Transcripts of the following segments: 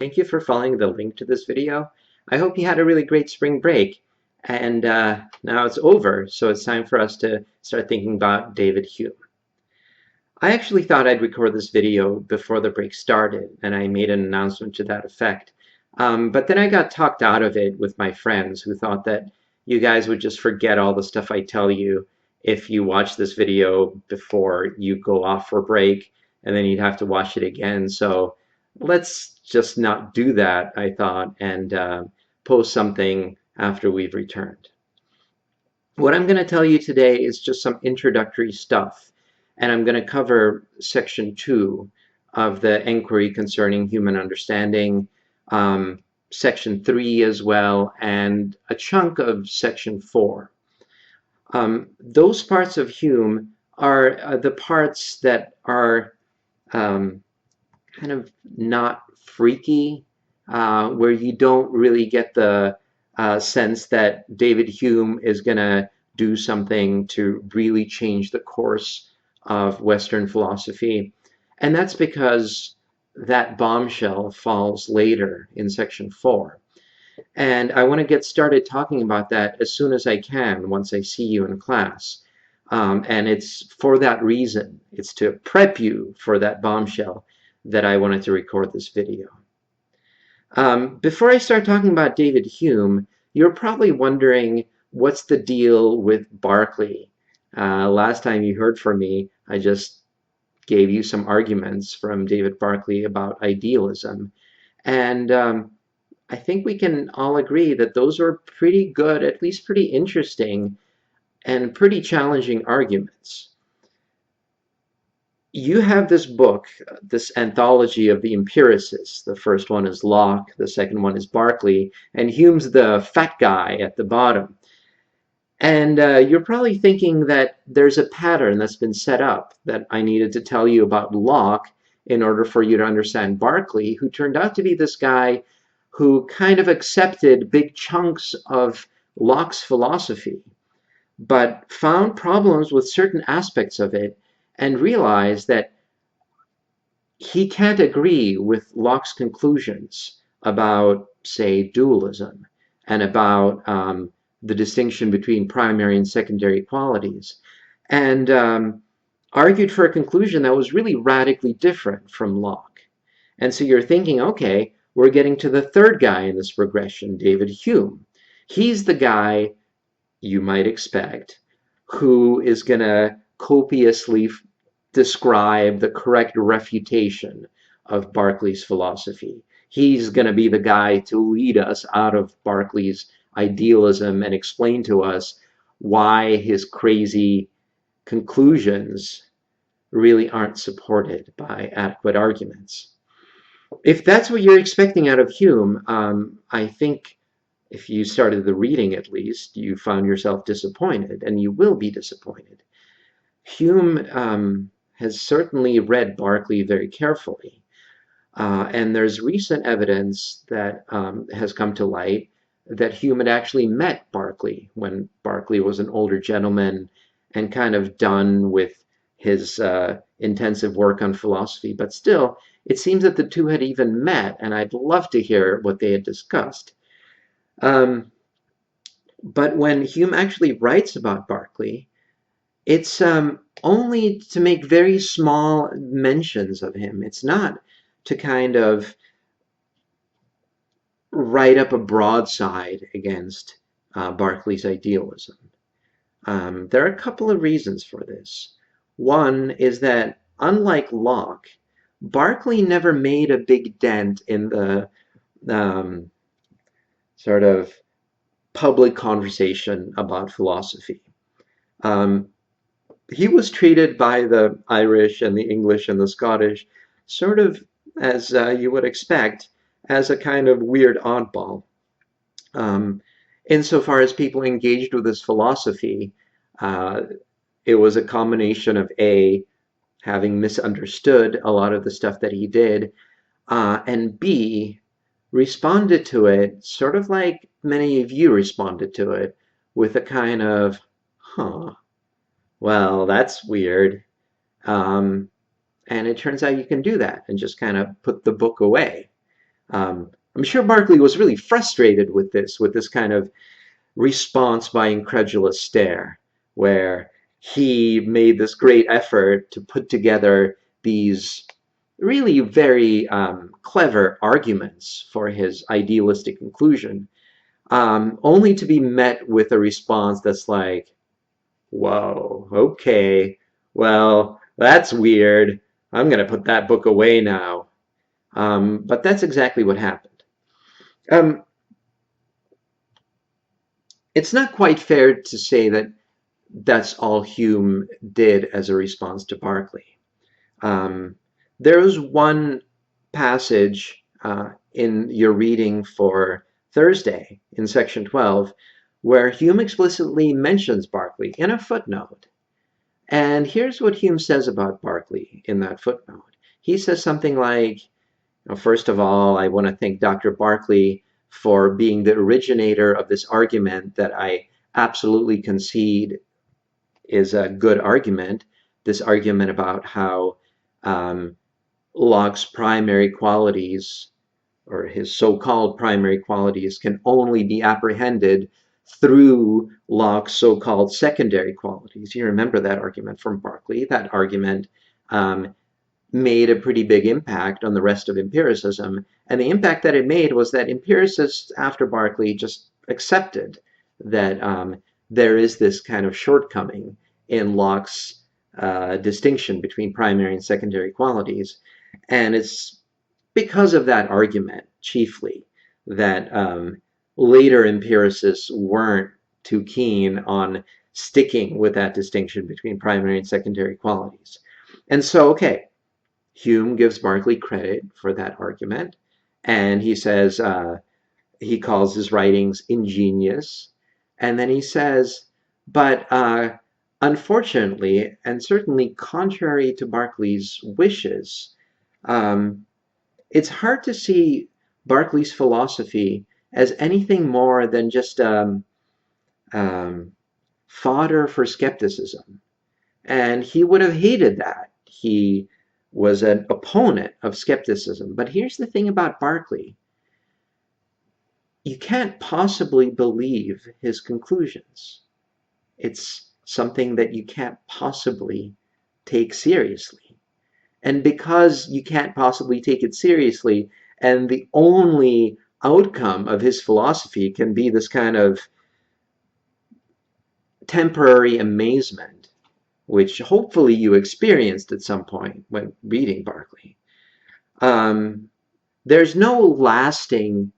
Thank you for following the link to this video. I hope you had a really great spring break. And now it's over, so it's time for us to start thinking about David Hume. I actually thought I'd record this video before the break started, and I made an announcement to that effect. But then I got talked out of it with my friends who thought that you guys would just forget all the stuff I tell you if you watch this video before you go off for break, and then you'd have to watch it again. So let's just not do that, I thought, and post something after we've returned. What I'm going to tell you today is just some introductory stuff, and I'm going to cover section 2 of the Inquiry Concerning Human Understanding, section 3 as well, and a chunk of section 4. Those parts of Hume are the parts that are kind of not freaky, where you don't really get the sense that David Hume is going to do something to really change the course of Western philosophy. And that's because that bombshell falls later in section 4. And I want to get started talking about that as soon as I can once I see you in class. And it's for that reason, it's to prep you for that bombshell that I wanted to record this video. Before I start talking about David Hume, you're probably wondering what's the deal with Berkeley. Last time you heard from me, I just gave you some arguments from David Berkeley about idealism. And I think we can all agree that those are pretty good, at least pretty interesting, and pretty challenging arguments. You have this book, this anthology of the empiricists. The first one is Locke, the second one is Berkeley, and Hume's the fat guy at the bottom. And you're probably thinking that there's a pattern that's been set up, that I needed to tell you about Locke in order for you to understand Berkeley, who turned out to be this guy who kind of accepted big chunks of Locke's philosophy, but found problems with certain aspects of it and realized that he can't agree with Locke's conclusions about, say, dualism and about the distinction between primary and secondary qualities, and argued for a conclusion that was really radically different from Locke. And so you're thinking, okay, we're getting to the third guy in this progression, David Hume. He's the guy you might expect who is going to copiously describe the correct refutation of Berkeley's philosophy. He's going to be the guy to lead us out of Berkeley's idealism and explain to us why his crazy conclusions really aren't supported by adequate arguments. If that's what you're expecting out of Hume, I think if you started the reading at least, you found yourself disappointed, and you will be disappointed. Hume has certainly read Berkeley very carefully, and there's recent evidence that has come to light that Hume had actually met Berkeley when Berkeley was an older gentleman and kind of done with his intensive work on philosophy. But still, it seems that the two had even met, and I'd love to hear what they had discussed. But when Hume actually writes about Berkeley, it's only to make very small mentions of him. It's not to kind of write up a broadside against Berkeley's idealism. There are a couple of reasons for this. One is that, unlike Locke, Berkeley never made a big dent in the sort of public conversation about philosophy. He was treated by the Irish and the English and the Scottish sort of, as you would expect, as a kind of weird oddball. Insofar as people engaged with his philosophy, it was a combination of A, having misunderstood a lot of the stuff that he did, and B, responded to it sort of like many of you responded to it, with a kind of, huh, well, that's weird. And it turns out you can do that and just kind of put the book away. I'm sure Berkeley was really frustrated with this kind of response by incredulous stare, where he made this great effort to put together these really very clever arguments for his idealistic conclusion, only to be met with a response that's like, whoa, okay, well, that's weird. I'm going to put that book away now. But that's exactly what happened. Um, it's not quite fair to say that that's all Hume did as a response to Berkeley. Um, there's one passage in your reading for Thursday in section 12 where Hume explicitly mentions Berkeley in a footnote. And here's what Hume says about Berkeley in that footnote. He says something like, first of all, I want to thank Dr. Berkeley for being the originator of this argument that I absolutely concede is a good argument. This argument about how um, Locke's primary qualities, or his so-called primary qualities, can only be apprehended through Locke's so-called secondary qualities. You remember that argument from Berkeley. That argument um, made a pretty big impact on the rest of empiricism. And the impact that it made was that empiricists after Berkeley just accepted that there is this kind of shortcoming in Locke's distinction between primary and secondary qualities. And it's because of that argument, chiefly, that later empiricists weren't too keen on sticking with that distinction between primary and secondary qualities. And so, okay, Hume gives Berkeley credit for that argument, and he says he calls his writings ingenious, and then he says, but unfortunately, and certainly contrary to Berkeley's wishes, um, it's hard to see Berkeley's philosophy as anything more than just um, fodder for skepticism. And he would have hated that. He was an opponent of skepticism. But here's the thing about Berkeley. You can't possibly believe his conclusions. It's something that you can't possibly take seriously. And because you can't possibly take it seriously, and the only outcome of his philosophy can be this kind of temporary amazement, which hopefully you experienced at some point when reading Berkeley. There's no lasting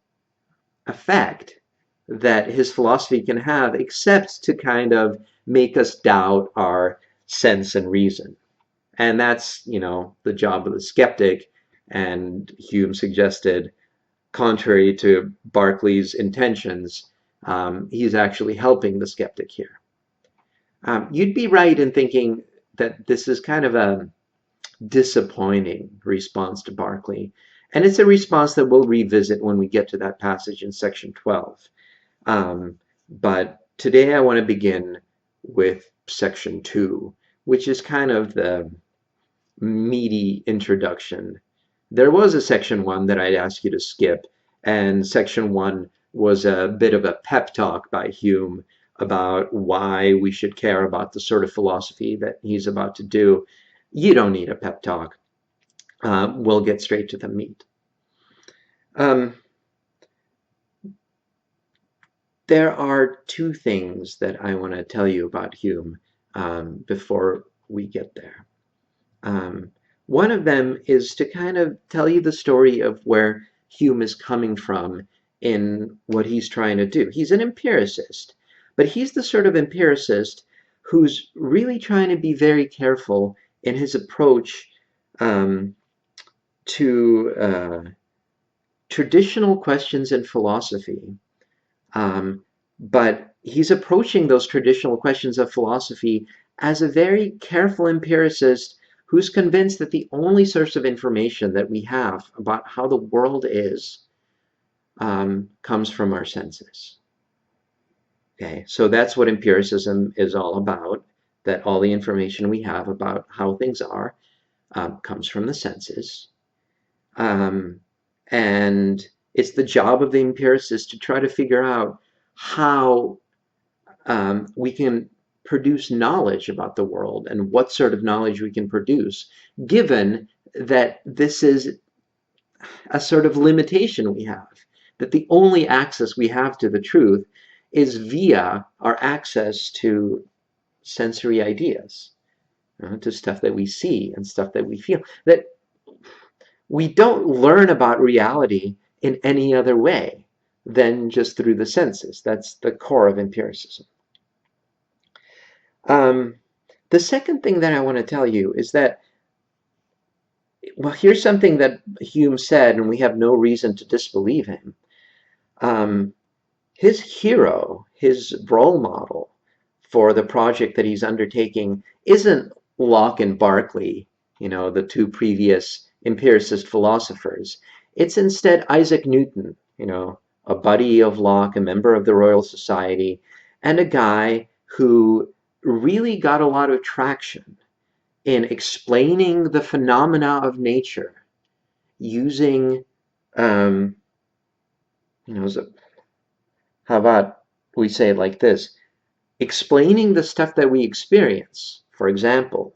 effect that his philosophy can have except to kind of make us doubt our sense and reason. And that's, the job of the skeptic. And Hume suggested, contrary to Berkeley's intentions, he's actually helping the skeptic here. You'd be right in thinking that this is kind of a disappointing response to Berkeley. And it's a response that we'll revisit when we get to that passage in section 12. But today I want to begin with section 2, which is kind of the meaty introduction. There was a section 1 that I'd ask you to skip, and section 1 was a bit of a pep talk by Hume about why we should care about the sort of philosophy that he's about to do. You don't need a pep talk. We'll get straight to the meat. There are two things that I want to tell you about Hume before we get there. One of them is to kind of tell you the story of where Hume is coming from in what he's trying to do. He's an empiricist, but he's the sort of empiricist who's really trying to be very careful in his approach to traditional questions in philosophy. But he's approaching those traditional questions of philosophy as a very careful empiricist who's convinced that the only source of information that we have about how the world is comes from our senses. Okay, so that's what empiricism is all about, that all the information we have about how things are comes from the senses. And it's the job of the empiricist to try to figure out how we can produce knowledge about the world and what sort of knowledge we can produce, given that this is a sort of limitation we have, that the only access we have to the truth is via our access to sensory ideas, to stuff that we see and stuff that we feel, that we don't learn about reality in any other way than just through the senses. That's the core of empiricism. Um, the second thing that I want to tell you is that, well, here's something that Hume said, and we have no reason to disbelieve him. Um, his hero, his role model for the project that he's undertaking isn't Locke and Berkeley, the two previous empiricist philosophers. It's instead Isaac Newton, a buddy of Locke, a member of the Royal Society, and a guy who really got a lot of traction in explaining the phenomena of nature using, um, how about we say it like this? Explaining the stuff that we experience. For example,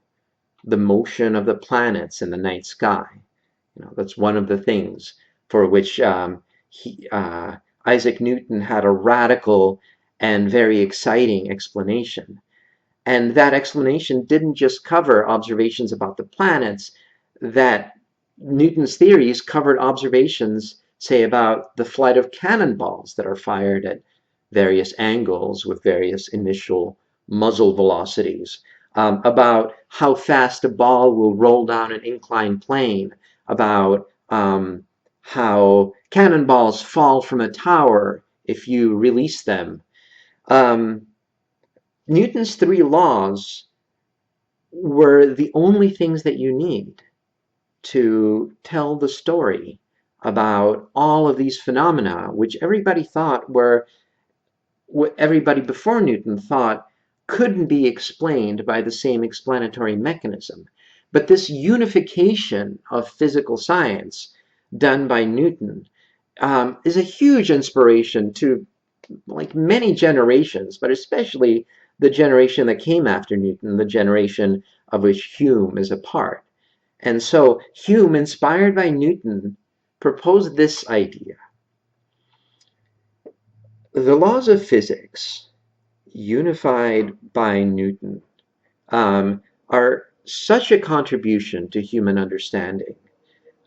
the motion of the planets in the night sky. That's one of the things for which Isaac Newton had a radical and very exciting explanation. And that explanation didn't just cover observations about the planets, that Newton's theories covered observations, say, about the flight of cannonballs that are fired at various angles with various initial muzzle velocities, about how fast a ball will roll down an inclined plane, about how cannonballs fall from a tower if you release them. Um, Newton's three laws were the only things that you need to tell the story about all of these phenomena, which what everybody before Newton thought couldn't be explained by the same explanatory mechanism. But this unification of physical science done by Newton is a huge inspiration to like many generations, but especially the generation that came after Newton, the generation of which Hume is a part. And so Hume, inspired by Newton, proposed this idea. The laws of physics, unified by Newton, are such a contribution to human understanding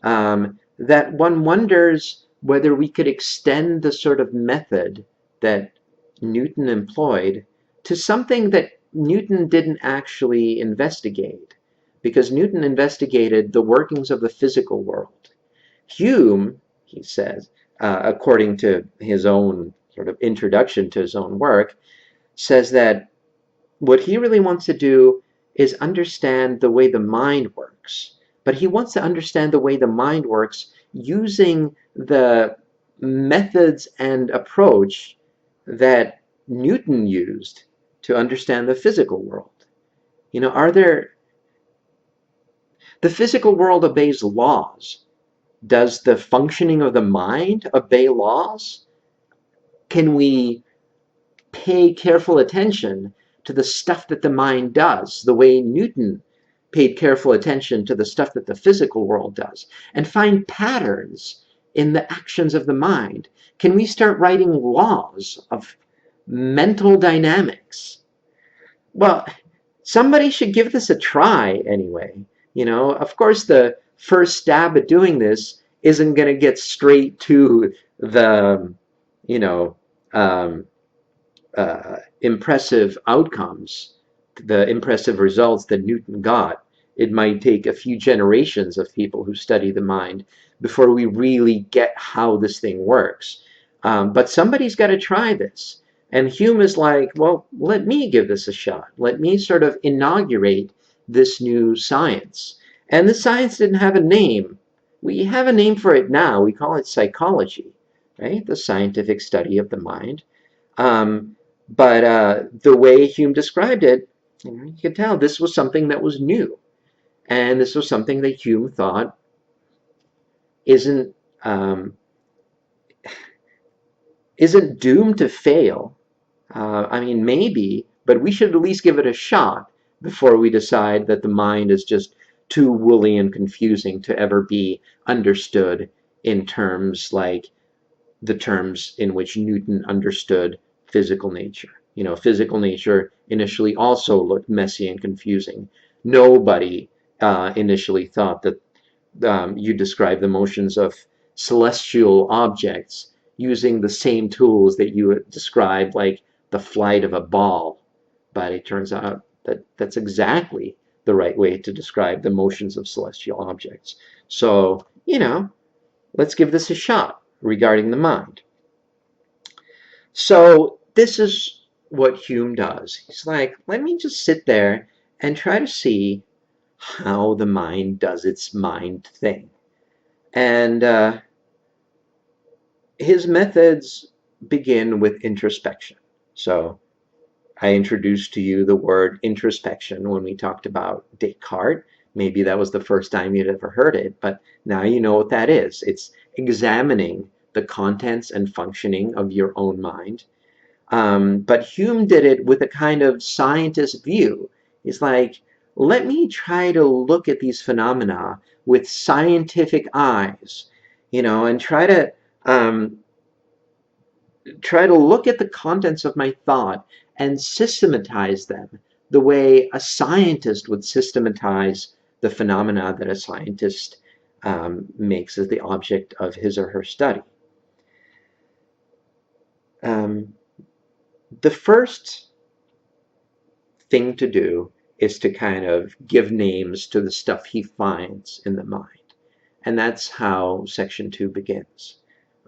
that one wonders whether we could extend the sort of method that Newton employed to something that Newton didn't actually investigate, because Newton investigated the workings of the physical world. Hume, he says, according to his own sort of introduction to his own work, says that what he really wants to do is understand the way the mind works. But he wants to understand the way the mind works using the methods and approach that Newton used to understand the physical world. The physical world obeys laws. Does the functioning of the mind obey laws? Can we pay careful attention to the stuff that the mind does, the way Newton paid careful attention to the stuff that the physical world does, and find patterns in the actions of the mind? Can we start writing laws of mental dynamics? Well, somebody should give this a try anyway. Of course, the first stab at doing this isn't going to get straight to the, you know, um, impressive outcomes, the impressive results that Newton got. It might take a few generations of people who study the mind before we really get how this thing works. But somebody's got to try this. And Hume is like, well, let me give this a shot. Let me sort of inaugurate this new science. And the science didn't have a name. We have a name for it now. We call it psychology, right? The scientific study of the mind. Um, but the way Hume described it, you could tell this was something that was new. And this was something that Hume thought isn't um, isn't doomed to fail. I mean, maybe, but we should at least give it a shot before we decide that the mind is just too woolly and confusing to ever be understood in terms like the terms in which Newton understood physical nature. You know, physical nature initially also looked messy and confusing. Nobody initially thought that you describe the motions of celestial objects using the same tools that you describe, like the flight of a ball. But it turns out that that's exactly the right way to describe the motions of celestial objects. So, you know, let's give this a shot regarding the mind. So this is what Hume does. He's like, let me just sit there and try to see how the mind does its mind thing. And his methods begin with introspection. So I introduced to you the word introspection when we talked about Descartes. Maybe that was the first time you'd ever heard it, but now you know what that is. It's examining the contents and functioning of your own mind. But Hume did it with a kind of scientist view. He's like, let me try to look at these phenomena with scientific eyes, you know, and um, try to look at the contents of my thought and systematize them the way a scientist would systematize the phenomena that a scientist makes as the object of his or her study. Um, the first thing to do is to kind of give names to the stuff he finds in the mind. And that's how section 2 begins.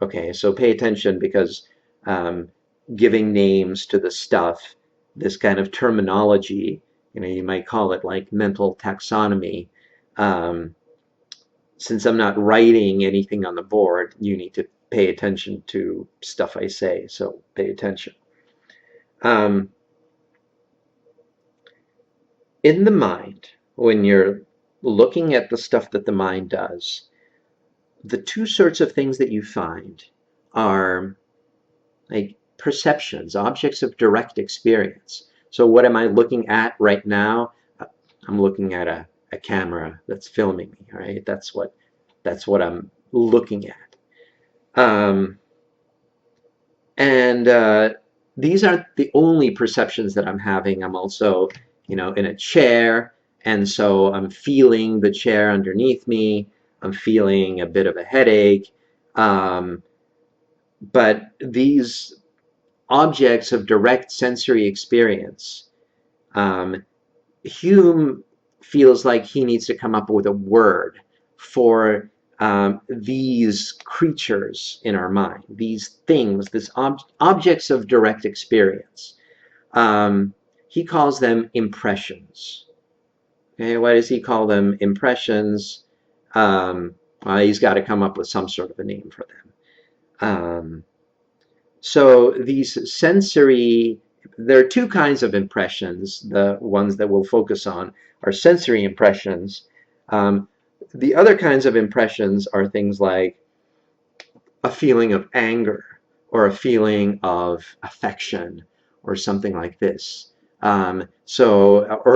Okay, so pay attention because um, giving names to the stuff, this kind of terminology, you know, you might call it like mental taxonomy. Um, since I'm not writing anything on the board, you need to pay attention to stuff I say, so pay attention. Um, in the mind, when you're looking at the stuff that the mind does, the two sorts of things that you find are like perceptions, objects of direct experience. So what am I looking at right now? I'm looking at a camera that's filming me, right? That's what I'm looking at. Um, and these aren't the only perceptions that I'm having. I'm also, you know, in a chair, and so I'm feeling the chair underneath me. I'm feeling a bit of a headache. Um, but these objects of direct sensory experience, um, Hume feels like he needs to come up with a word for these creatures in our mind, these things, these objects of direct experience. He calls them impressions. Okay, why does he call them impressions? Well, he's got to come up with some sort of a name for them. So these sensory, there are two kinds of impressions. The ones that we'll focus on are sensory impressions. Um, the other kinds of impressions are things like a feeling of anger or a feeling of affection or something like this. Or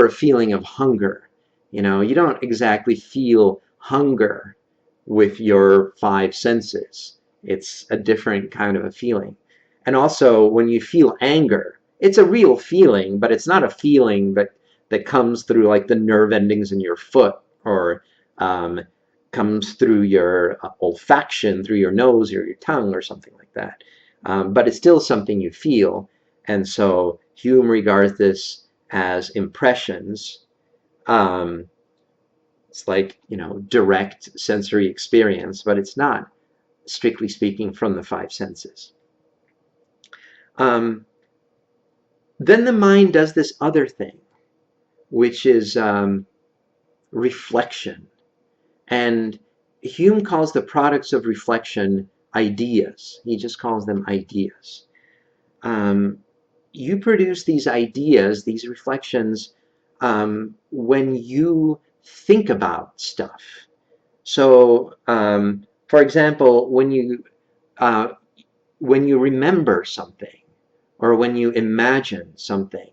a feeling of hunger. You know, you don't exactly feel hunger with your five senses. It's a different kind of a feeling. And also, when you feel anger, it's a real feeling, but it's not a feeling that comes through like the nerve endings in your foot or um, comes through your olfaction, through your nose or your tongue or something like that. But it's still something you feel. And so Hume regards this as impressions. Um, it's like, you know, direct sensory experience, but it's not, strictly speaking, from the five senses. Um, then the mind does this other thing, which is reflection. And Hume calls the products of reflection ideas. He just calls them ideas. Um, you produce these ideas, these reflections, when you think about stuff. So For example, uh, when you remember something or when you imagine something,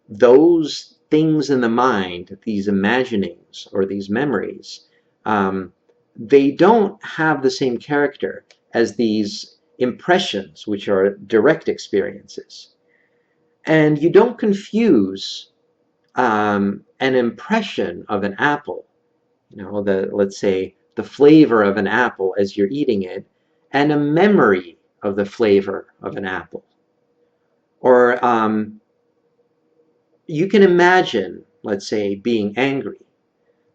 those things in the mind, these imaginings or these memories, um, they don't have the same character as these impressions, which are direct experiences. And you don't confuse an impression of an apple, let's say the flavor of an apple as you're eating it, and a memory of the flavor of an apple. Or you can imagine, let's say, being angry,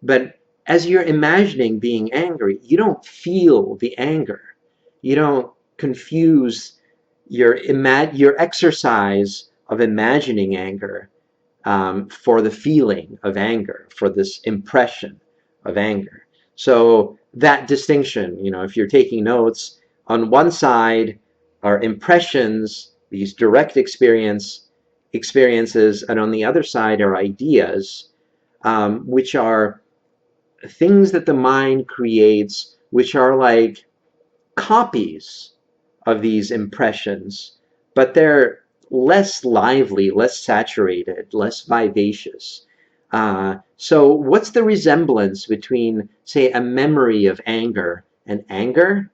but as you're imagining being angry, you don't feel the anger. You don't confuse your exercise of imagining anger for the feeling of anger, for this impression of anger. So that distinction, if you're taking notes, on one side are impressions, these direct experiences, and on the other side are ideas, which are things that the mind creates, which are like copies of these impressions, but they're less lively, less saturated, less vivacious. So, what's the resemblance between, say, a memory of anger and anger?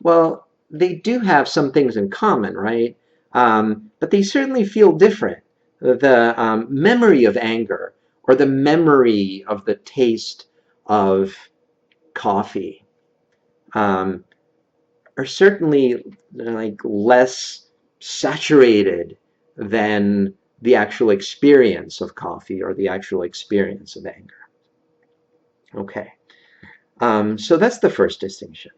Well, they do have some things in common, right? But they certainly feel different. The memory of anger or the memory of the taste of coffee um, are certainly like less saturated than the actual experience of coffee or the actual experience of anger. Okay, so that's the first distinction.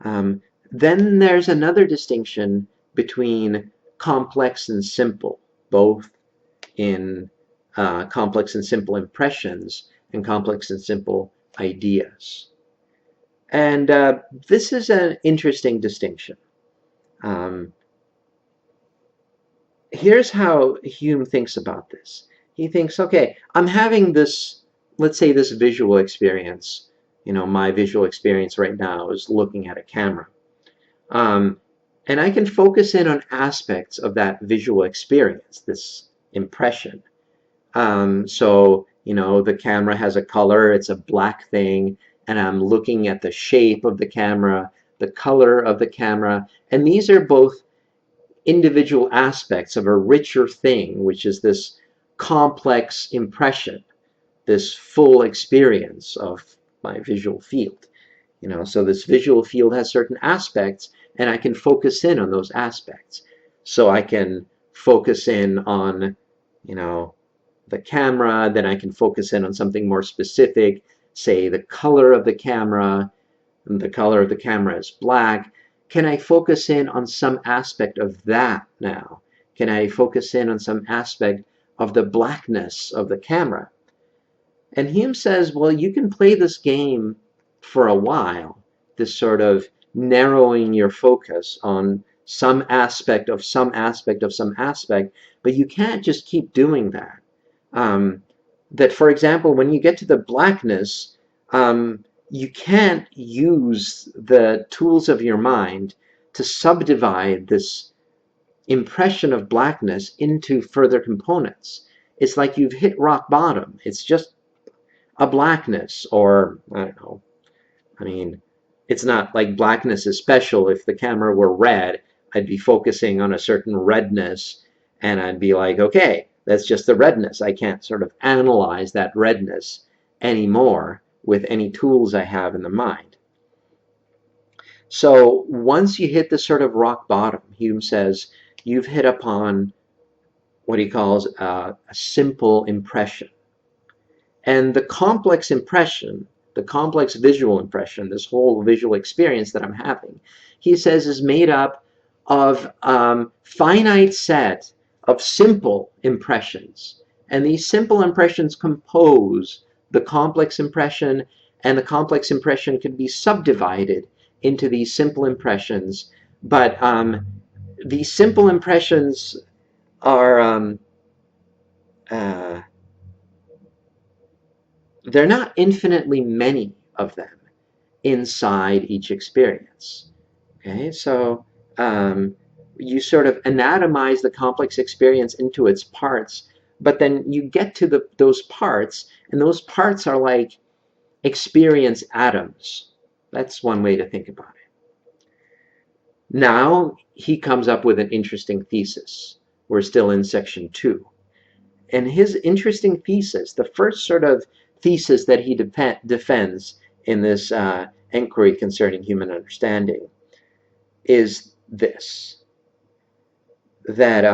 Um, then there's another distinction between complex and simple, both in complex and simple impressions and complex and simple ideas. And this is an interesting distinction. Um, Here's how Hume thinks about this. He thinks, okay, I'm having this, let's say, this visual experience. My visual experience right now is looking at a camera. Um, and I can focus in on aspects of that visual experience, this impression. So, the camera has a color, it's a black thing, and I'm looking at the shape of the camera, the color of the camera, and these are both individual aspects of a richer thing, which is this complex impression, this full experience of my visual field. So this visual field has certain aspects, and I can focus in on those aspects. So I can focus in on, you know, the camera, then I can focus in on something more specific, say the color of the camera, and the color of the camera is black. Can I focus in on some aspect of that now? Can I focus in on some aspect of the blackness of the camera? And Hume says, well, you can play this game for a while, this sort of narrowing your focus on some aspect of some aspect of some aspect, but you can't just keep doing that. That, for example, when you get to the blackness, you can't use the tools of your mind to subdivide this impression of blackness into further components. It's like you've hit rock bottom. It's just a blackness, or I don't know. I mean, it's not like blackness is special. If the camera were red, I'd be focusing on a certain redness and I'd be like, okay, that's just the redness. I can't sort of analyze that redness anymore with any tools I have in the mind. So once you hit this sort of rock bottom, Hume says, you've hit upon what he calls a simple impression. And the complex impression, the complex visual impression, this whole visual experience that I'm having, he says is made up of finite set of simple impressions. And these simple impressions compose the complex impression, and the complex impression can be subdivided into these simple impressions. But these simple impressions are uh, they're not infinitely many of them. inside each experience. Okay, so you sort of anatomize the complex experience into its parts, but then you get to those parts, and those parts are like experience atoms. That's one way to think about it. Now he comes up with an interesting thesis. We're still in section 2. And his interesting thesis, the first sort of thesis that he defends in this inquiry concerning human understanding, is this: that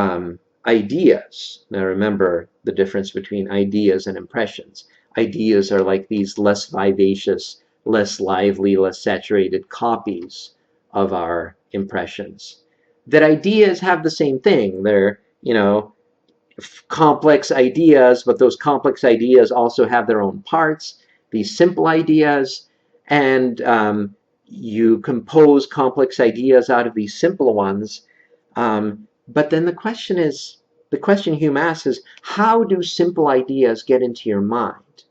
ideas, now remember the difference between ideas and impressions. Ideas are like these less vivacious, less lively, less saturated copies of our impressions. That ideas have the same thing. They're, complex ideas, but those complex ideas also have their own parts, these simple ideas, and you compose complex ideas out of these simple ones. But then the question Hume asks is, how do simple ideas get into your mind?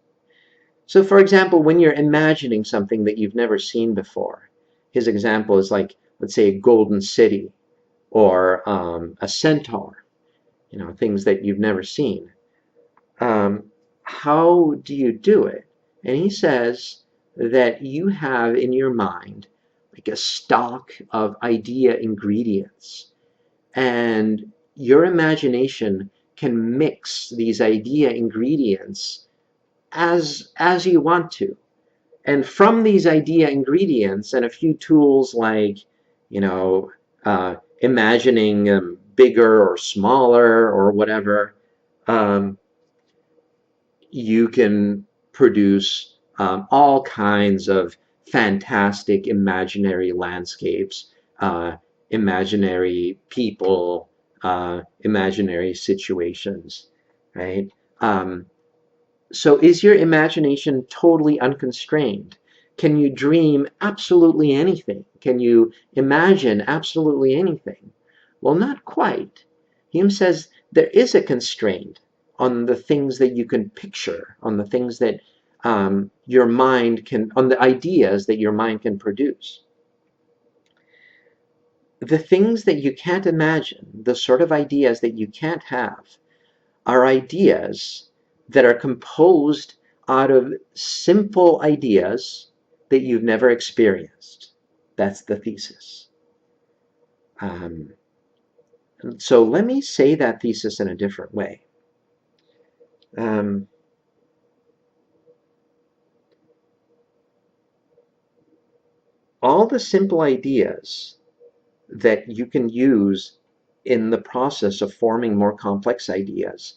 So for example, when you're imagining something that you've never seen before, his example is like, let's say, a golden city or a centaur, things that you've never seen. How do you do it? And he says that you have in your mind like a stock of idea ingredients, and your imagination can mix these idea ingredients as you want to. And from these idea ingredients and a few tools like, imagining bigger or smaller or whatever, you can produce all kinds of fantastic imaginary landscapes, imaginary people, imaginary situations, right? So is your imagination totally unconstrained? Can you dream absolutely anything? Can you imagine absolutely anything? Well, not quite. Hume says there is a constraint on the things that you can picture, on the things that your mind can, on the ideas that your mind can produce. The things that you can't imagine, the sort of ideas that you can't have, are ideas that are composed out of simple ideas that you've never experienced. That's the thesis. So let me say that thesis in a different way. All the simple ideas that you can use in the process of forming more complex ideas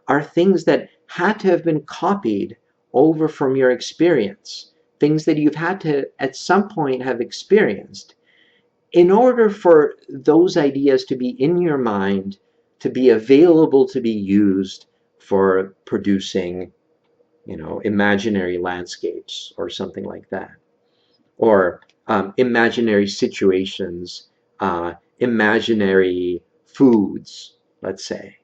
are things that had to have been copied over from your experience, things that you've had to at some point have experienced, in order for those ideas to be in your mind, to be available to be used for producing, imaginary landscapes or something like that, or imaginary situations, imaginary foods, let's say.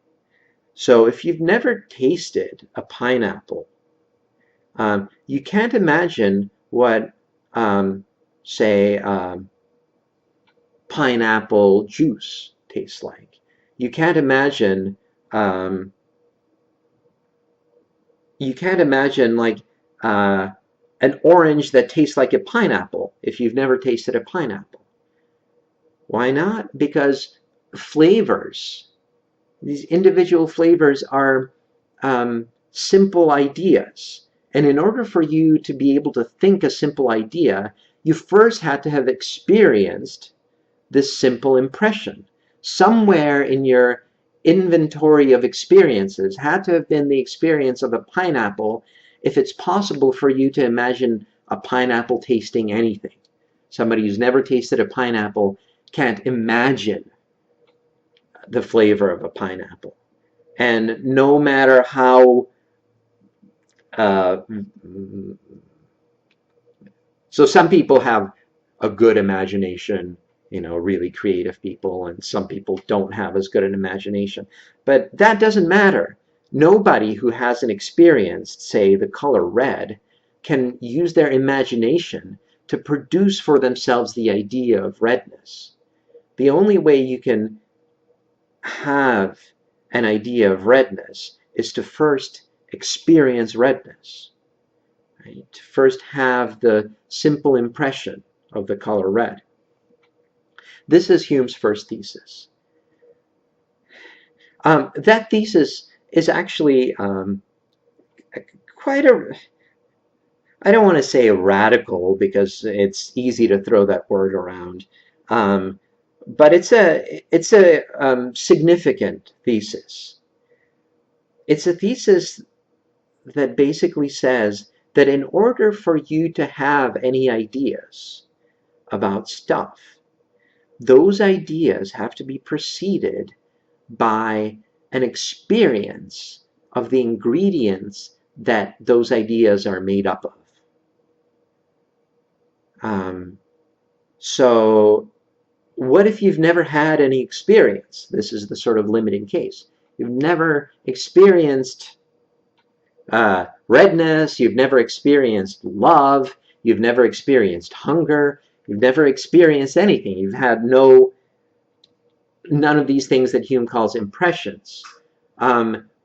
So if you've never tasted a pineapple, you can't imagine what, say, pineapple juice tastes like. You can't imagine, um, like an orange that tastes like a pineapple if you've never tasted a pineapple. Why not? Because flavors, these individual flavors are simple ideas. And in order for you to be able to think a simple idea, you first had to have experienced this simple impression. Somewhere in your inventory of experiences had to have been the experience of a pineapple if it's possible for you to imagine a pineapple tasting anything. Somebody who's never tasted a pineapple can't imagine the flavor of a pineapple. And no matter how uh, so some people have a good imagination, really creative people, and some people don't have as good an imagination. But that doesn't matter. Nobody who hasn't experienced, say, the color red can use their imagination to produce for themselves the idea of redness. The only way you can have an idea of redness is to first experience redness, right? To first have the simple impression of the color red. This is Hume's first thesis. That thesis is actually quite a, I don't want to say a radical because it's easy to throw that word around, um, but it's a significant thesis. It's a thesis that basically says that in order for you to have any ideas about stuff, those ideas have to be preceded by an experience of the ingredients that those ideas are made up of. So what if you've never had any experience? This is the sort of limiting case. You've never experienced redness, you've never experienced love, you've never experienced hunger, you've never experienced anything. You've had none of these things that Hume calls impressions.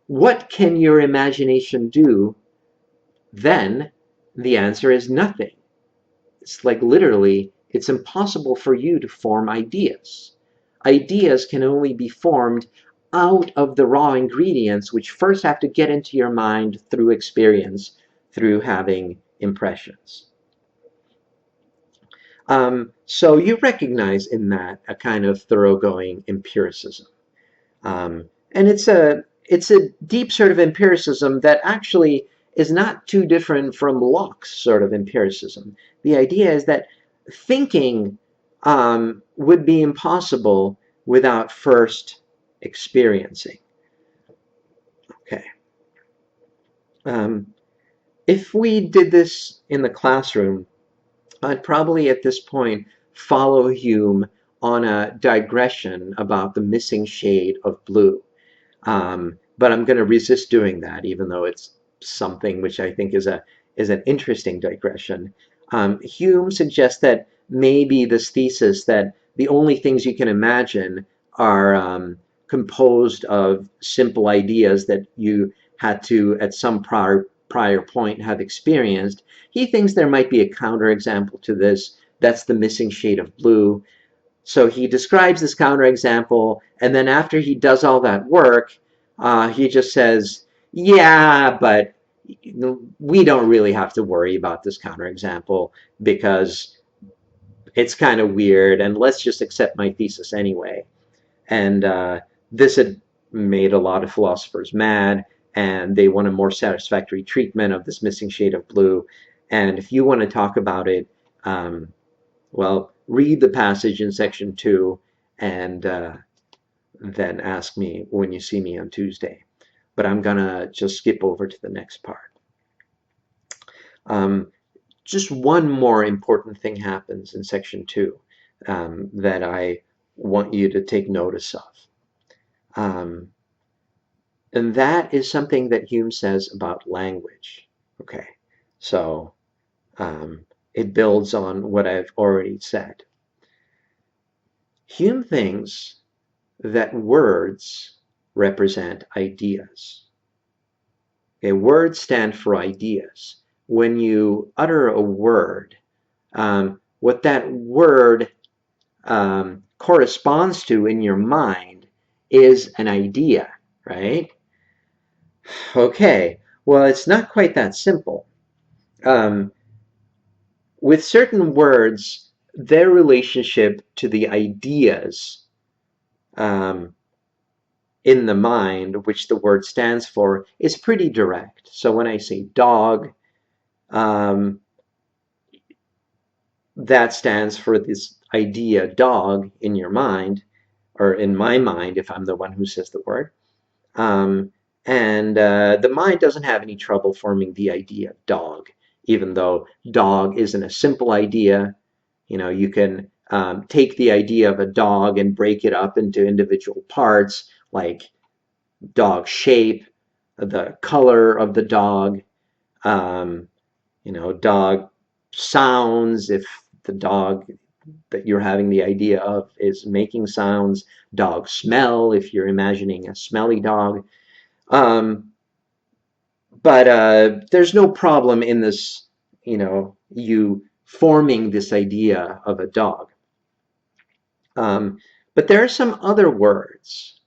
What can your imagination do then? The answer is nothing. It's like literally, it's impossible for you to form ideas. Ideas can only be formed out of the raw ingredients, which first have to get into your mind through experience, through having impressions. So you recognize in that a kind of thoroughgoing empiricism. And it's a deep sort of empiricism that actually is not too different from Locke's sort of empiricism. The idea is that thinking would be impossible without first experiencing. Okay. If we did this in the classroom, I'd probably at this point follow Hume on a digression about the missing shade of blue. But I'm going to resist doing that, even though it's something which I think is an interesting digression. Hume suggests that maybe this thesis that the only things you can imagine are composed of simple ideas that you had to, at some prior point, have experienced. He thinks there might be a counterexample to this. That's the missing shade of blue. So he describes this counterexample, and then after he does all that work, he just says, yeah, but we don't really have to worry about this counterexample because it's kind of weird, and let's just accept my thesis anyway. And this had made a lot of philosophers mad, and they want a more satisfactory treatment of this missing shade of blue. And if you want to talk about it, well, read the passage in section 2 and then ask me when you see me on Tuesday. But I'm going to just skip over to the next part. Just one more important thing happens in section 2 that I want you to take notice of. And that is something that Hume says about language. Okay, so it builds on what I've already said. Hume thinks that words represent ideas. Okay, words stand for ideas. When you utter a word, what that word corresponds to in your mind is an idea, right? Okay, well, it's not quite that simple. With certain words, their relationship to the ideas in the mind, which the word stands for, is pretty direct. So when I say dog, that stands for this idea dog in your mind, or in my mind if I'm the one who says the word. And the mind doesn't have any trouble forming the idea of dog, even though dog isn't a simple idea. You know, you can take the idea of a dog and break it up into individual parts, like dog shape, the color of the dog, you know, dog sounds, if the dog that you're having the idea of is making sounds, dog smell, if you're imagining a smelly dog. Um, but there's no problem in this, you forming this idea of a dog. But there are some other words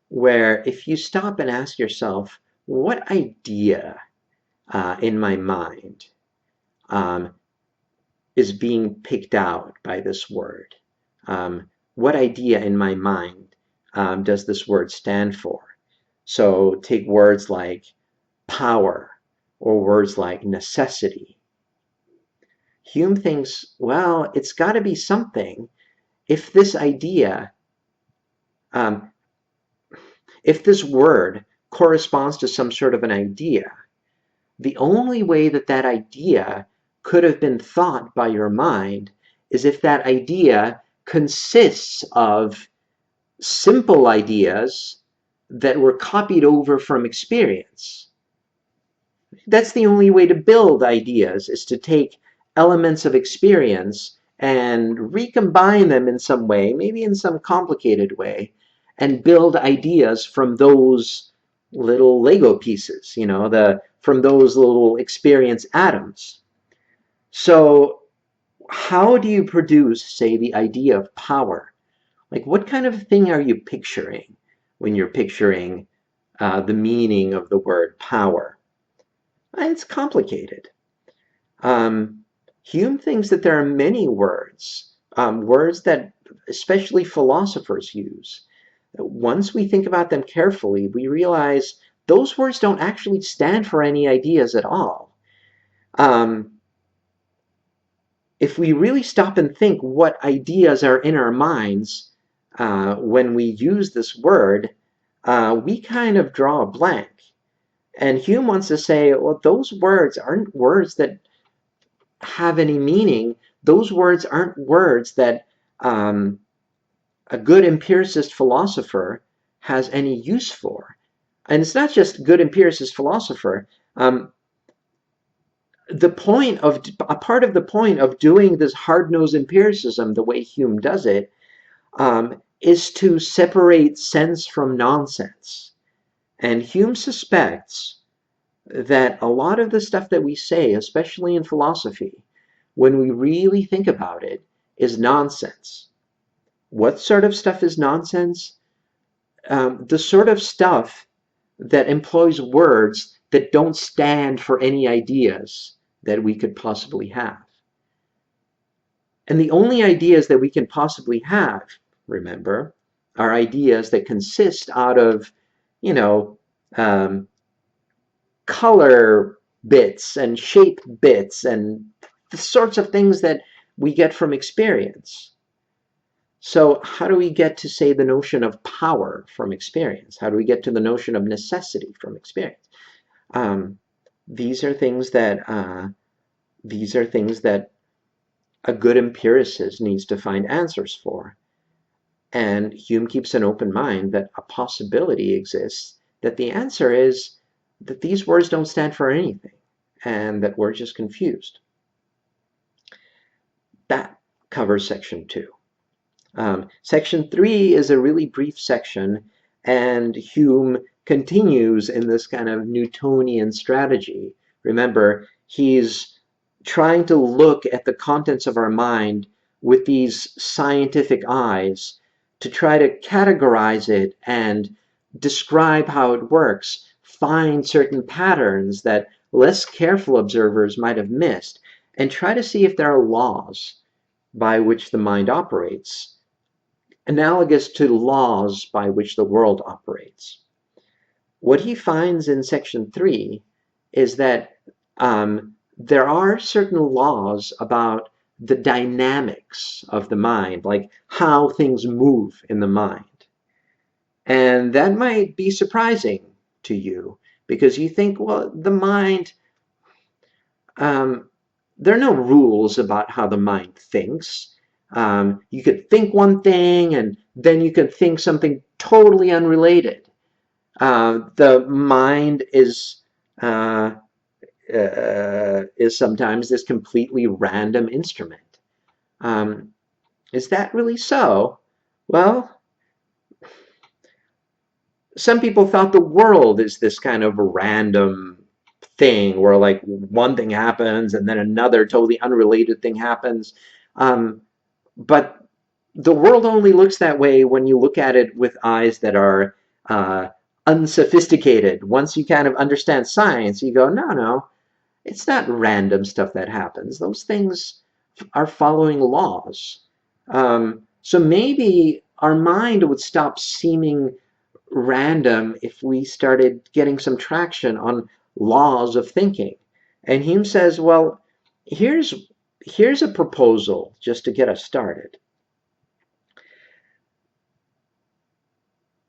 where if you stop and ask yourself, what idea in my mind um, is being picked out by this word? What idea in my mind does this word stand for? So take words like power or words like necessity. Hume thinks, well, it's got to be something. If this idea, um, if this word corresponds to some sort of an idea, the only way that that idea could have been thought by your mind is if that idea consists of simple ideas that were copied over from experience. That's the only way to build ideas, is to take elements of experience and recombine them in some way, maybe in some complicated way, and build ideas from those little Lego pieces, from those little experience atoms. So how do you produce, say, the idea of power? Like, what kind of thing are you picturing when you're picturing the meaning of the word power? It's complicated. Um, Hume thinks that there are many words, words that especially philosophers use. Once we think about them carefully, we realize those words don't actually stand for any ideas at all. If we really stop and think what ideas are in our minds when we use this word, we kind of draw a blank. And Hume wants to say, well, those words aren't words that have any meaning. Those words aren't words that a good empiricist philosopher has any use for. And it's not just good empiricist philosopher. The point of a part of the point of doing this hard-nosed empiricism the way Hume does it is to separate sense from nonsense. And Hume suspects that a lot of the stuff that we say, especially in philosophy, when we really think about it, is nonsense. What sort of stuff is nonsense? The sort of stuff that employs words that don't stand for any ideas that we could possibly have. And the only ideas that we can possibly have, remember, are ideas that consist out of, you know, um, color bits and shape bits and the sorts of things that we get from experience. So how do we get to, say, the notion of power from experience? How do we get to the notion of necessity from experience? Um, these are things that a good empiricist needs to find answers for. And Hume keeps an open mind that a possibility exists, that the answer is that these words don't stand for anything, and that we're just confused. That covers section 2. Section 3 is a really brief section, and Hume continues in this kind of Newtonian strategy. Remember, he's trying to look at the contents of our mind with these scientific eyes to try to categorize it and describe how it works, find certain patterns that less careful observers might have missed, and try to see if there are laws by which the mind operates, analogous to laws by which the world operates. What he finds in section 3 is that there are certain laws about the dynamics of the mind, like how things move in the mind. And that might be surprising to you because you think, well, the mind, there are no rules about how the mind thinks. You could think one thing and then you could think something totally unrelated. The mind is is sometimes this completely random instrument. Um, is that really so? Well, some people thought the world is this kind of random thing where like one thing happens and then another totally unrelated thing happens. Um, but the world only looks that way when you look at it with eyes that are uh, unsophisticated. Once you kind of understand science, you go, no, no, it's not random stuff that happens. Those things are following laws. So maybe our mind would stop seeming random if we started getting some traction on laws of thinking. And Hume says, well, here's here's a proposal just to get us started.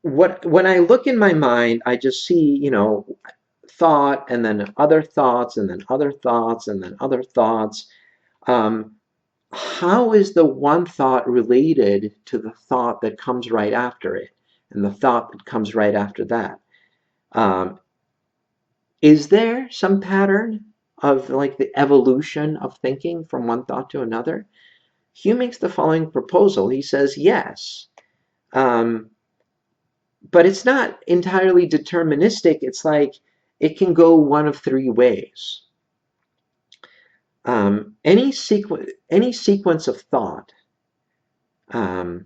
When I look in my mind, I just see, thought and then other thoughts and then other thoughts and then other thoughts. Um, how is the one thought related to the thought that comes right after it and the thought that comes right after that? Um, is there some pattern of like the evolution of thinking from one thought to another? Hume makes the following proposal. He says, yes, um, but it's not entirely deterministic. It's like it can go one of three ways. Any sequence of thought um,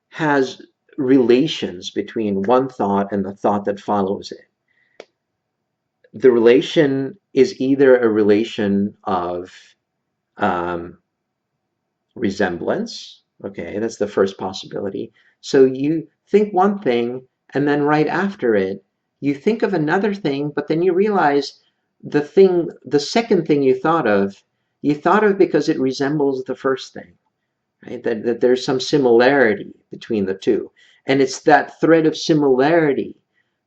has relations between one thought and the thought that follows it. The relation is either a relation of um, resemblance. Okay, that's the first possibility. So you think one thing, and then right after it, you think of another thing, but then you realize the second thing you thought of because it resembles the first thing, right? That there's some similarity between the two. And it's that thread of similarity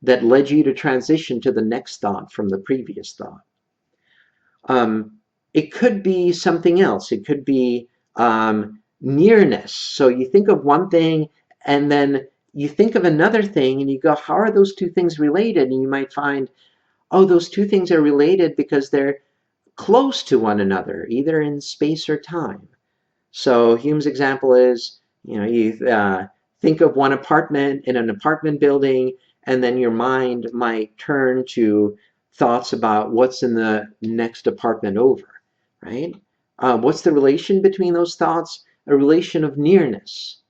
that led you to transition to the next thought from the previous thought. Um, it could be something else. It could be nearness. So you think of one thing and then you think of another thing and you go, how are those two things related? And you might find, oh, those two things are related because they're close to one another, either in space or time. So Hume's example is, you think of one apartment in an apartment building, and then your mind might turn to thoughts about what's in the next apartment over, right? What's the relation between those thoughts? A relation of nearness.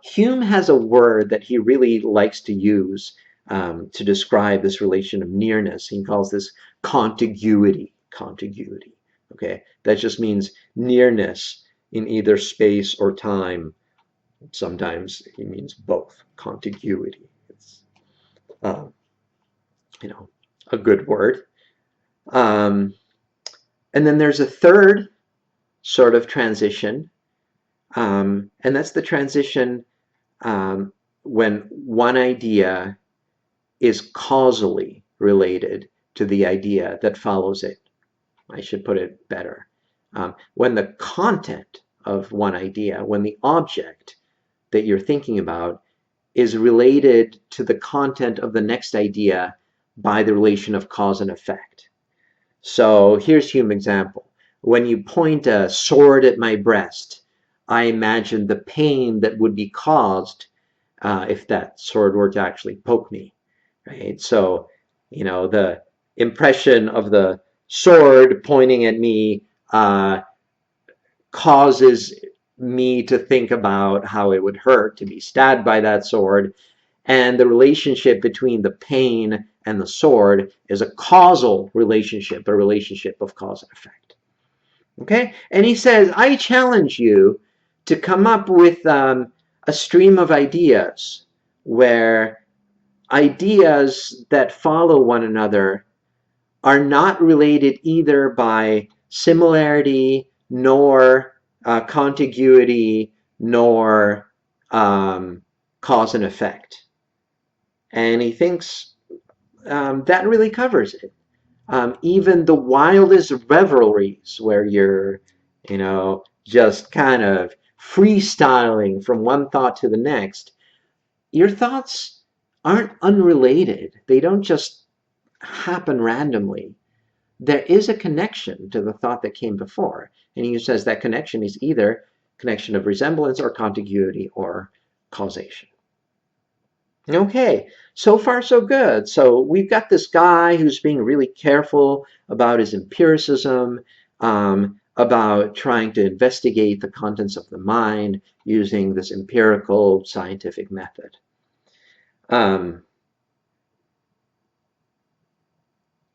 Hume has a word that he really likes to use to describe this relation of nearness. He calls this contiguity. Contiguity. Okay, that just means nearness in either space or time. Sometimes he means both. Contiguity. It's uh, a good word. Um, and then there's a third sort of transition, and that's the transition um, when one idea is causally related to the idea that follows it. I should put it better. When the content of one idea, when the object that you're thinking about is related to the content of the next idea by the relation of cause and effect. So here's Hume's example. When you point a sword at my breast, I imagine the pain that would be caused if that sword were to actually poke me, right? So, the impression of the sword pointing at me causes me to think about how it would hurt to be stabbed by that sword. And the relationship between the pain and the sword is a causal relationship, a relationship of cause and effect. Okay? And he says, I challenge you to come up with a stream of ideas where ideas that follow one another are not related either by similarity nor contiguity nor cause and effect. And he thinks that really covers it. Even the wildest revelries where you're, just kind of freestyling from one thought to the next, your thoughts aren't unrelated. They don't just happen randomly. there is a connection to the thought that came before. And he says that connection is either connection of resemblance or contiguity or causation. Okay, so far so good. So we've got this guy who's being really careful about his empiricism, about trying to investigate the contents of the mind using this empirical scientific method.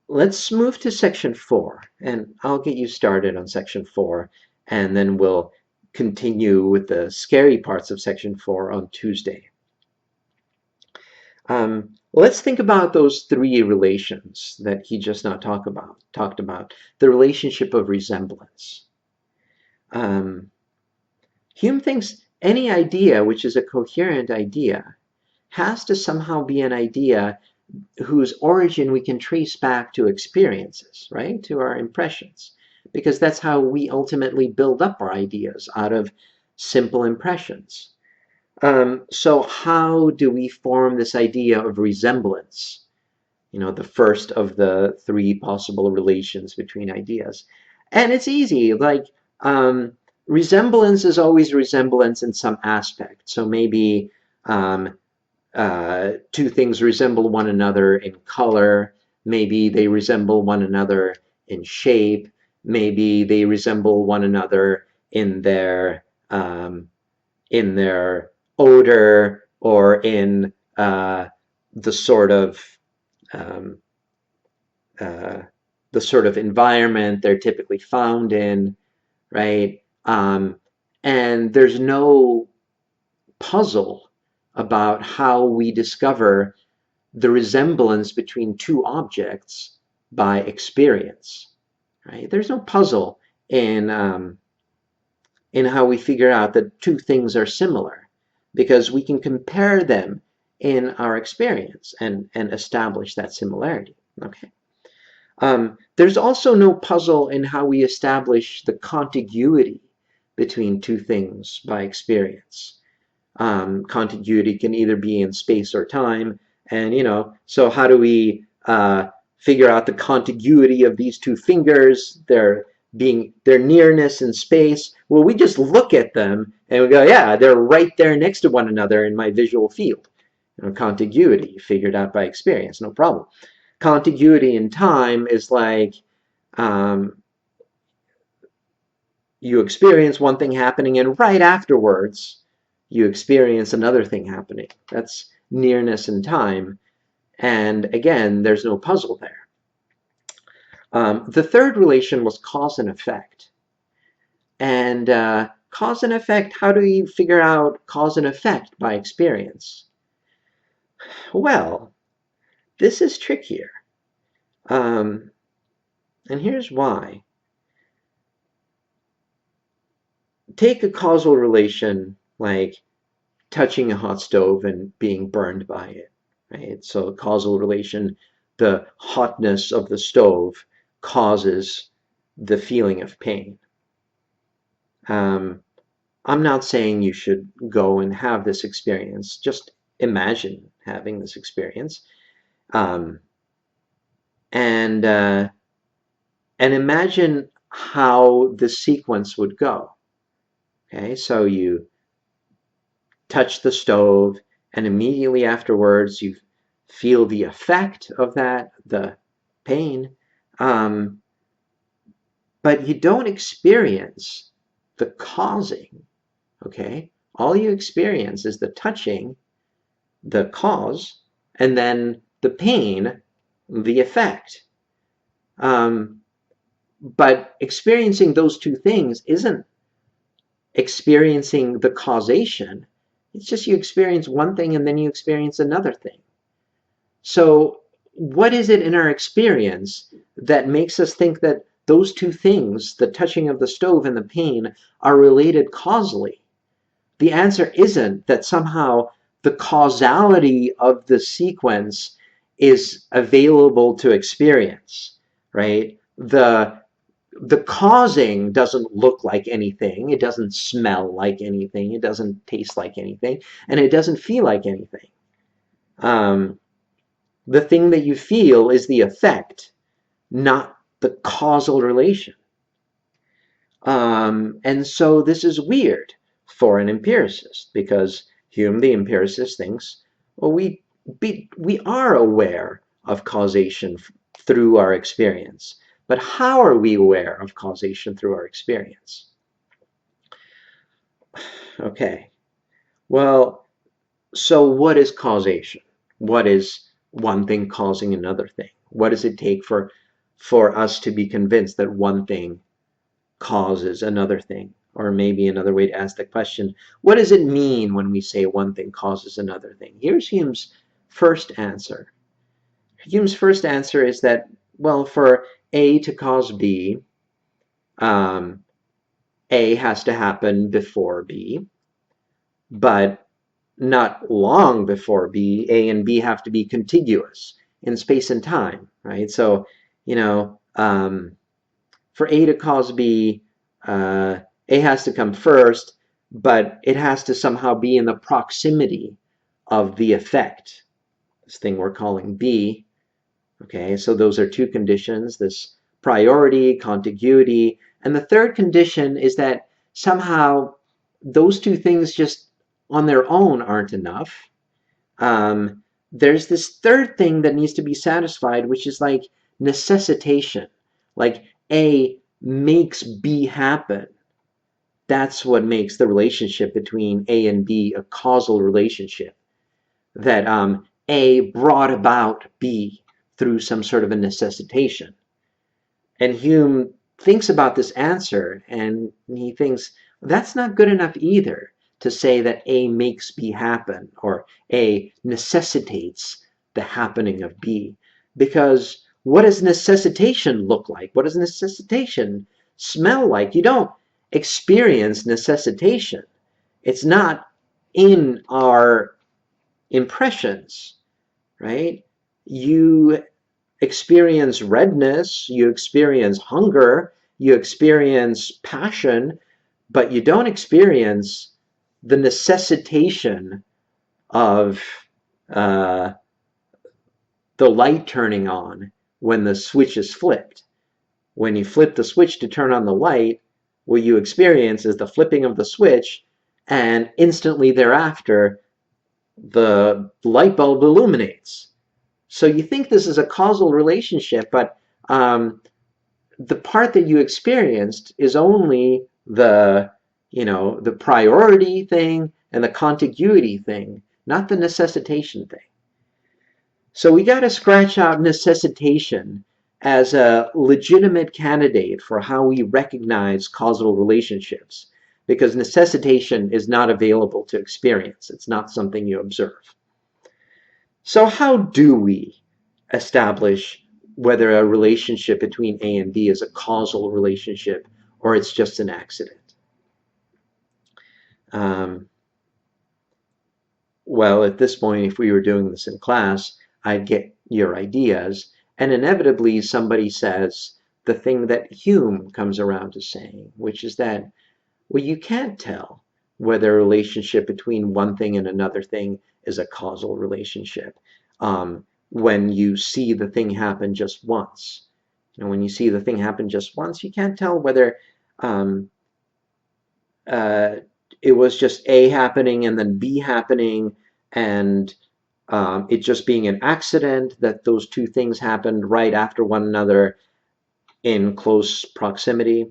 Let's move to section 4, and I'll get you started on section 4, and then we'll continue with the scary parts of section 4 on Tuesday. Let's think about those 3 relations that he just now talked about. The relationship of resemblance. Hume thinks any idea which is a coherent idea has to somehow be an idea whose origin we can trace back to experiences, right? To our impressions. Because that's how we ultimately build up our ideas, out of simple impressions. So how do we form this idea of resemblance? You know, the first of the 3 possible relations between ideas. And it's easy, like resemblance is always resemblance in some aspect. So maybe 2 things resemble one another in color. Maybe they resemble one another in shape. Maybe they resemble one another in their odor, or in the sort of environment they're typically found in, right? And there's no puzzle about how we discover the resemblance between 2 objects by experience, right? There's no puzzle in how we figure out that 2 things are similar, because we can compare them in our experience and establish that similarity, okay? There's also no puzzle in how we establish the contiguity between 2 things by experience. Contiguity can either be in space or time, and so how do we figure out the contiguity of these 2 fingers, their nearness in space? Well, we just look at them and we go, yeah, they're right there next to one another in my visual field. Contiguity figured out by experience, no problem. Contiguity in time is like you experience one thing happening, and right afterwards you experience another thing happening. That's nearness in time. And again, there's no puzzle there. The third relation was cause and effect. And cause and effect, how do we figure out cause and effect by experience? Well, this is trickier. And here's why. Take a causal relation like touching a hot stove and being burned by it, right? So a causal relation, the hotness of the stove causes the feeling of pain. I'm not saying you should go and have this experience. Just imagine having this experience. And imagine how the sequence would go. Okay, so you touch the stove, and immediately afterwards you feel the effect of that, the pain, but you don't experience the causing, okay? All you experience is the touching, the cause, and then the pain, the effect. But experiencing those 2 things isn't experiencing the causation. It's just you experience one thing and then you experience another thing. So what is it in our experience that makes us think that those 2 things, the touching of the stove and the pain, are related causally? The answer isn't that somehow the causality of the sequence is available to experience, right? The causing doesn't look like anything, it doesn't smell like anything, it doesn't taste like anything, and it doesn't feel like anything. The thing that you feel is the effect, not the causal relation. And so this is weird for an empiricist, because Hume, the empiricist, thinks, well, we are aware of causation through our experience. But how are we aware of causation through our experience? Okay, well, so what is causation? What is one thing causing another thing? What does it take for us to be convinced that one thing causes another thing? Or maybe another way to ask the question, what does it mean when we say one thing causes another thing? Here's Hume's first answer. Hume's first answer is that, well, for A to cause B, um, A has to happen before B, but not long before B. A and B have to be contiguous in space and time, right? So, for A to cause B, A has to come first, but it has to somehow be in the proximity of the effect, this thing we're calling B. Okay, so those are two conditions, this priority, contiguity, and the third condition is that somehow those two things just on their own aren't enough. There's this third thing that needs to be satisfied, which is like necessitation. Like A makes B happen. That's what makes the relationship between A and B a causal relationship. That A brought about B through some sort of a necessitation. And Hume thinks about this answer, and he thinks that's not good enough either, to say that A makes B happen or A necessitates the happening of B. Because what does necessitation look like? What does necessitation smell like? You don't experience necessitation. It's not in our impressions, right? You experience redness, you experience hunger, you experience passion, but you don't experience the necessitation of uh, the light turning on when the switch is flipped. When you flip the switch to turn on the light, what you experience is the flipping of the switch, and instantly thereafter, the light bulb illuminates. So you think this is a causal relationship, but the part that you experienced is only the priority thing and the contiguity thing, not the necessitation thing. So we got to scratch out necessitation as a legitimate candidate for how we recognize causal relationships, because necessitation is not available to experience. It's not something you observe. So how do we establish whether a relationship between A and B is a causal relationship or it's just an accident? Um, well, at this point, if we were doing this in class, I'd get your ideas, and inevitably somebody says the thing that Hume comes around to saying, which is that, well, you can't tell whether a relationship between one thing and another thing is a causal relationship when you see the thing happen just once. When you see the thing happen just once, you can't tell whether um, it was just A happening and then B happening, and it just being an accident that those two things happened right after one another in close proximity.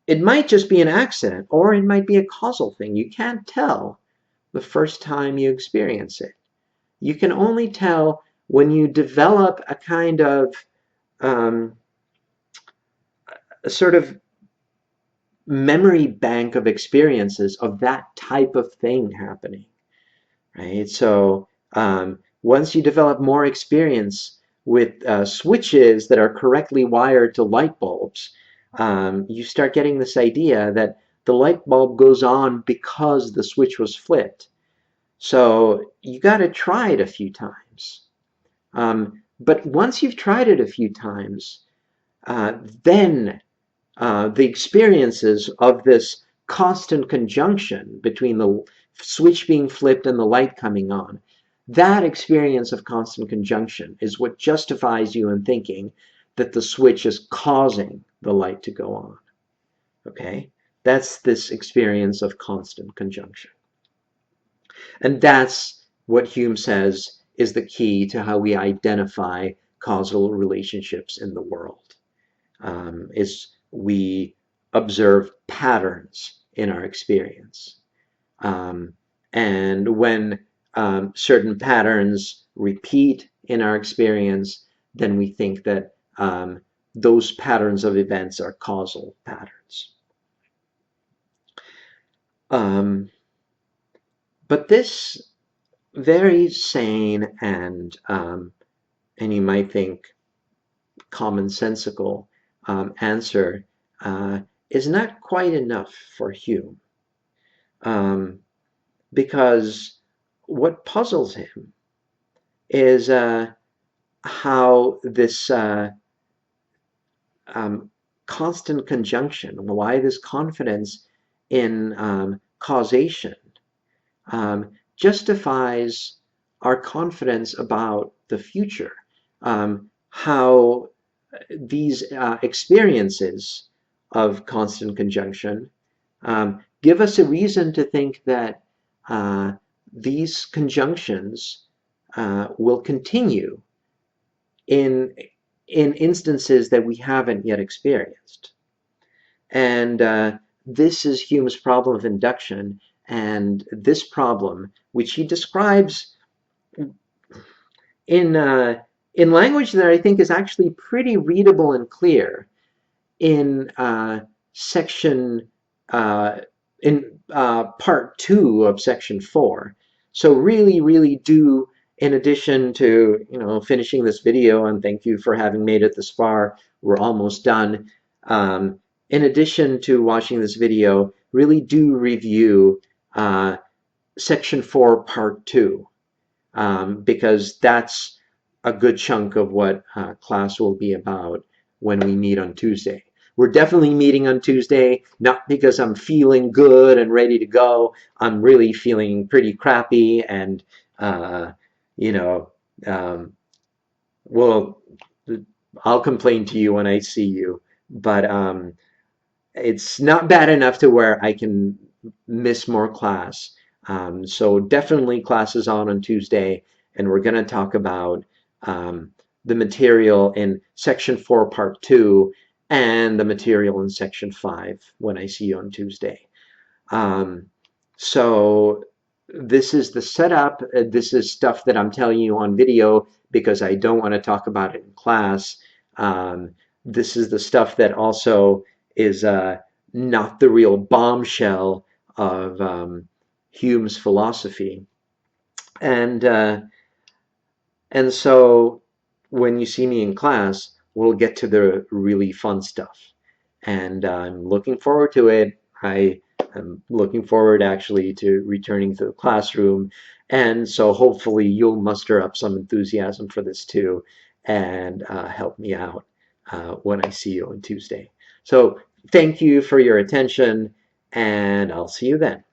It might just be an accident, or it might be a causal thing. You can't tell the first time you experience it. You can only tell when you develop a kind of a sort of memory bank of experiences of that type of thing happening, right? So once you develop more experience with switches that are correctly wired to light bulbs, you start getting this idea that the light bulb goes on because the switch was flipped. So you got to try it a few times. But once you've tried it a few times, then the experiences of this constant conjunction between the switch being flipped and the light coming on, that experience of constant conjunction is what justifies you in thinking that the switch is causing the light to go on. Okay? That's this experience of constant conjunction. And that's what Hume says is the key to how we identify causal relationships in the world, is we observe patterns in our experience. And when certain patterns repeat in our experience, then we think that those patterns of events are causal patterns. But this very sane and you might think commonsensical answer is not quite enough for Hume, because what puzzles him is how this constant conjunction, why this confidence in causation justifies our confidence about the future, how these experiences of constant conjunction give us a reason to think that these conjunctions will continue in instances that we haven't yet experienced. And this is Hume's problem of induction, and this problem, which he describes in language that I think is actually pretty readable and clear in section in part 2 of section 4. So really do, in addition to finishing this video, and thank you for having made it this far, we're almost done. In addition to watching this video, really do review section 4 part 2, because that's a good chunk of what class will be about when we meet on Tuesday. We're definitely meeting on Tuesday, not because I'm feeling good and ready to go. I'm really feeling pretty crappy, and well, I'll complain to you when I see you, but it's not bad enough to where I can miss more class. So definitely classes on Tuesday, and we're going to talk about the material in section 4 part 2 and the material in section 5 when I see you on Tuesday. So this is the setup. This is stuff that I'm telling you on video because I don't want to talk about it in class. This is the stuff that also is not the real bombshell of Hume's philosophy. And so when you see me in class, we'll get to the really fun stuff. And I'm looking forward to it. I am looking forward actually to returning to the classroom. And so hopefully you'll muster up some enthusiasm for this too and help me out when I see you on Tuesday. So thank you for your attention, and I'll see you then.